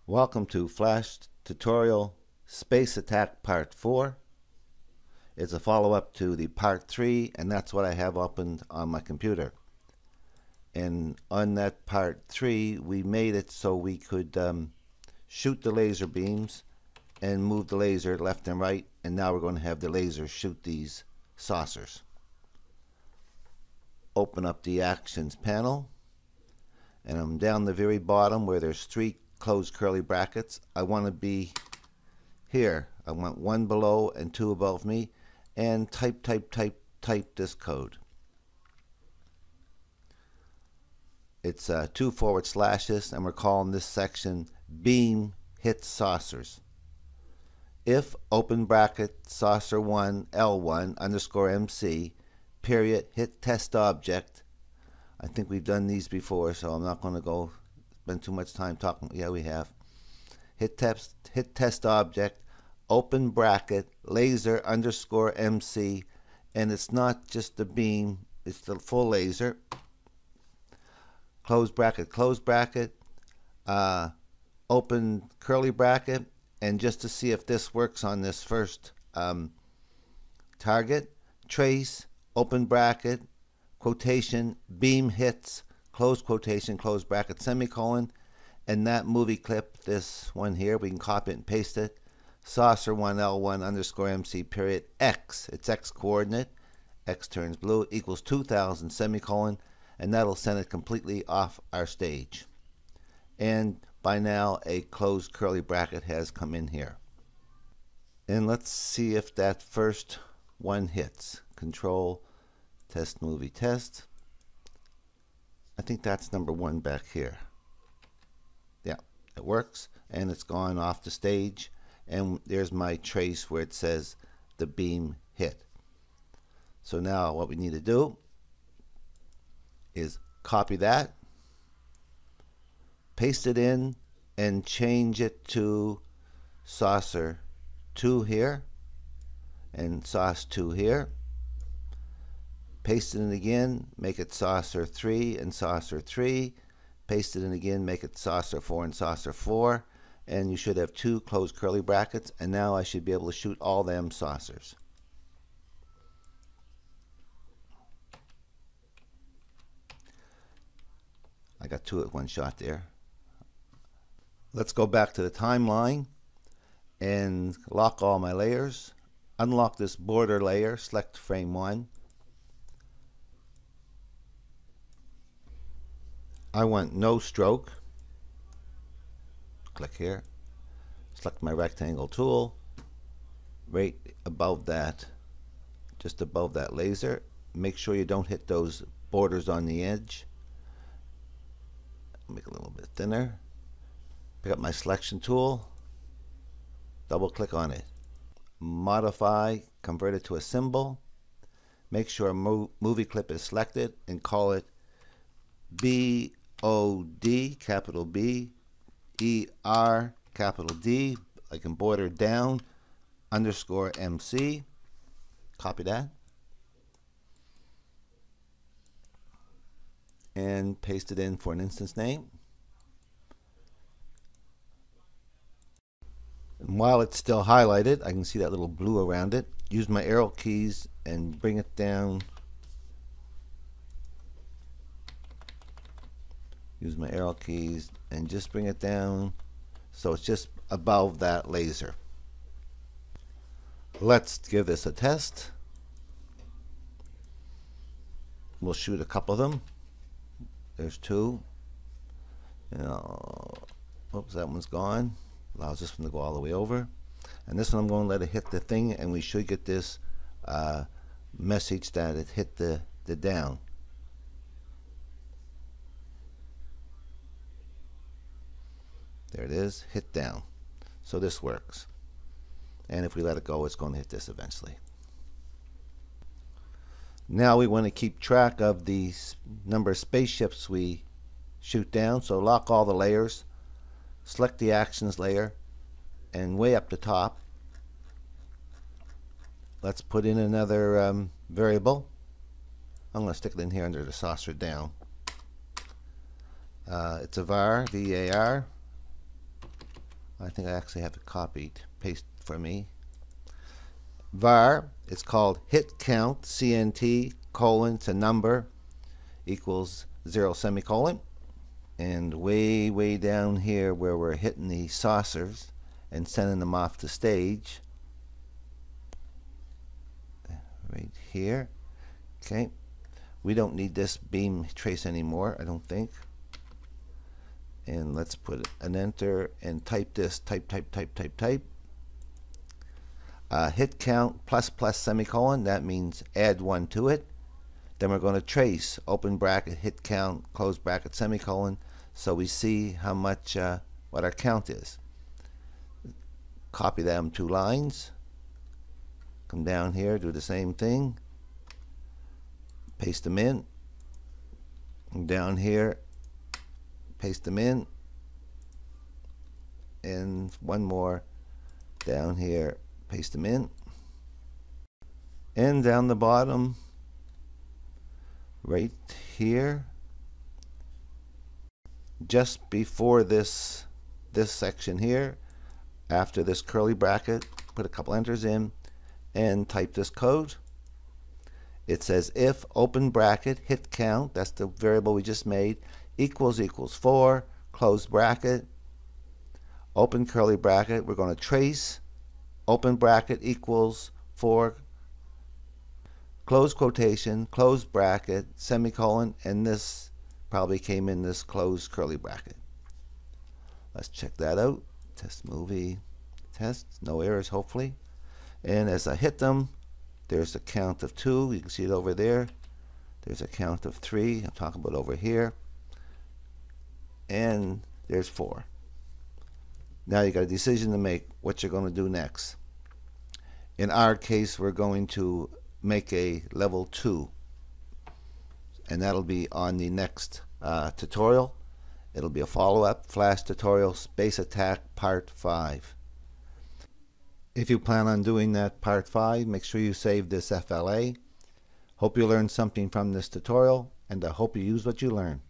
Welcome to Flash Tutorial Space Attack Part 4. It's a follow-up to the Part 3, and that's what I have opened on my computer. And on that Part 3, we made it so we could shoot the laser beams and move the laser left and right, and now we're going to have the laser shoot these saucers. Open up the Actions panel, and I'm down the very bottom where there's 3 closed curly brackets. I want to be here. I want 1 below and 2 above me, and type this code. It's 2 forward slashes, and we're calling this section beam hit saucers. If open bracket saucer 1 L1 underscore MC period hit test object. I think we've done these before, so I'm not going to go spend too much time talking. Yeah, we have. Hit test object, open bracket, laser underscore MC, and it's not just the beam, it's the full laser. Close bracket, open curly bracket, and just to see if this works on this first target, trace, open bracket, quotation, beam hits, close quotation, close bracket, semicolon, and that movie clip, this one here, we can copy it and paste it. Saucer 1 L1 underscore MC period X, it's X coordinate, X turns blue, equals 2000 semicolon, and that'll send it completely off our stage. And by now a closed curly bracket has come in here. And let's see if that first one hits. Control, test movie test. I think that's number 1 back here. Yeah, it works, and it's gone off the stage, and there's my trace where it says the beam hit. So now what we need to do is copy that, paste it in, and change it to saucer 2 here and sauce 2 here. Paste it in again, make it saucer 3 and saucer 3. Paste it in again, make it saucer 4 and saucer 4. And you should have 2 closed curly brackets, and now I should be able to shoot all them saucers. I got 2 at one shot there. Let's go back to the timeline and lock all my layers. Unlock this border layer, select frame 1. I want no stroke. Click here. Select my rectangle tool. Right above that, just above that laser. Make sure you don't hit those borders on the edge. Make it a little bit thinner. Pick up my selection tool. Double click on it. Modify, convert it to a symbol. Make sure a movie clip is selected and call it BOD, capital B, ER, capital D, I can border down, underscore MC. Copy that. And paste it in for an instance name. And while it's still highlighted, I can see that little blue around it. Use my arrow keys and bring it down. Use my arrow keys and just bring it down so it's just above that laser. Let's give this a test. We'll shoot a couple of them. There's 2. Oops, that one's gone. Allows this one to go all the way over. And this one I'm going to let it hit the thing, and we should get this message that it hit the down. There it is, hit down. So this works. And if we let it go, it's going to hit this eventually. Now we want to keep track of the number of spaceships we shoot down. So lock all the layers. Select the actions layer. And way up the top, let's put in another variable. I'm going to stick it in here under the saucer down. It's a var, V-A-R. I think I actually have it copied, paste for me. Var, it's called hit count, CNT, colon to number, equals 0 semicolon. And way down here where we're hitting the saucers and sending them off the stage, right here, okay, we don't need this beam trace anymore, I don't think. And let's put an enter and type this, type. Hit count plus semicolon, that means add 1 to it. Then we're going to trace, open bracket, hit count, close bracket, semicolon, so we see how much, what our count is. Copy them 2 lines, come down here, do the same thing, paste them in, and down here, paste them in, and one more down here, paste them in, and down the bottom right here, just before this section here, after this curly bracket, put a couple enters in and type this code. It says if open bracket hit count, that's the variable we just made, equals 4, close bracket, open curly bracket, we're going to trace, open bracket equals 4, close quotation, close bracket, semicolon, and this probably came in this closed curly bracket. Let's check that out. Test movie, test, no errors hopefully. And as I hit them, there's a count of 2, you can see it over there. There's a count of 3, I'm talking about over here. And there's 4. Now you got a decision to make what you're going to do next. In our case, we're going to make a level 2, and that'll be on the next tutorial. It'll be a follow-up, Flash tutorial, Space Attack Part 5. If you plan on doing that Part 5, make sure you save this FLA. Hope you learned something from this tutorial, and I hope you use what you learn.